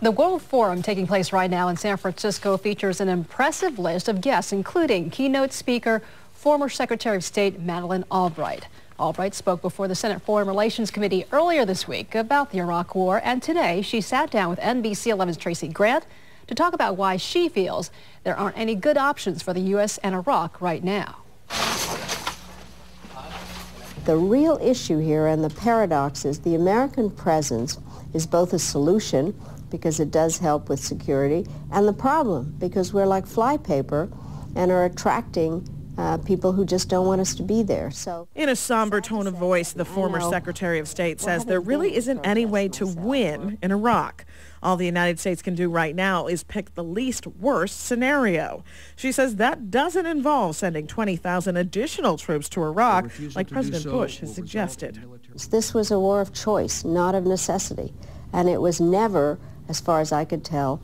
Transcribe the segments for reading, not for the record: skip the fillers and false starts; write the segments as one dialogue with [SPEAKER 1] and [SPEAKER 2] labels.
[SPEAKER 1] The World Forum taking place right now in San Francisco features an impressive list of guests, including keynote speaker, former Secretary of State Madeleine Albright. Albright spoke before the Senate Foreign Relations Committee earlier this week about the Iraq War, and today she sat down with NBC 11's Tracy Grant to talk about why she feels there aren't any good options for the U.S. and Iraq right now.
[SPEAKER 2] The real issue here and the paradox is the American presence is both a solution because it does help with security and the problem because we're like flypaper and are attracting people who just don't want us to be there. So,
[SPEAKER 3] in a somber tone of voice, the former Secretary of State says there really isn't any way to win in Iraq. All the United States can do right now is pick the least worst scenario. She says that doesn't involve sending 20,000 additional troops to Iraq, like President Bush has suggested.
[SPEAKER 2] This was a war of choice, not of necessity. And it was never, as far as I could tell,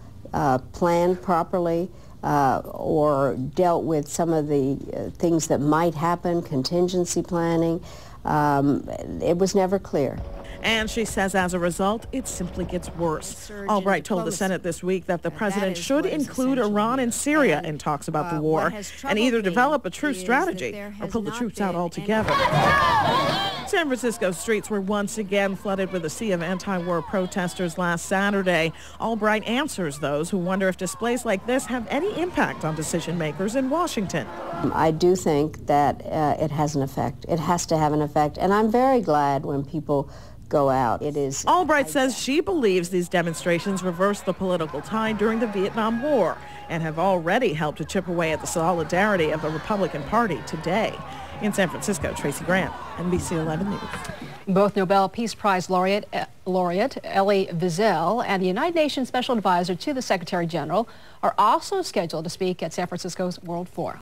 [SPEAKER 2] planned properly or dealt with some of the things that might happen, contingency planning. It was never clear.
[SPEAKER 3] And she says as a result, it simply gets worse. Albright told the Senate this week that the president should include Iran and Syria in talks about the war and either develop a true strategy or pull the troops out altogether. San Francisco streets were once again flooded with a sea of anti-war protesters last Saturday. Albright answers those who wonder if displays like this have any impact on decision makers in Washington.
[SPEAKER 2] I do think that it has an effect. It has to have an effect. And I'm very glad when people go out.
[SPEAKER 3] Albright says she believes these demonstrations reversed the political tide during the Vietnam War and have already helped to chip away at the solidarity of the Republican Party today. In San Francisco, Tracy Grant, NBC 11 News.
[SPEAKER 1] Both Nobel Peace Prize laureate Elie Wiesel and the United Nations Special Advisor to the Secretary General are also scheduled to speak at San Francisco's World Forum.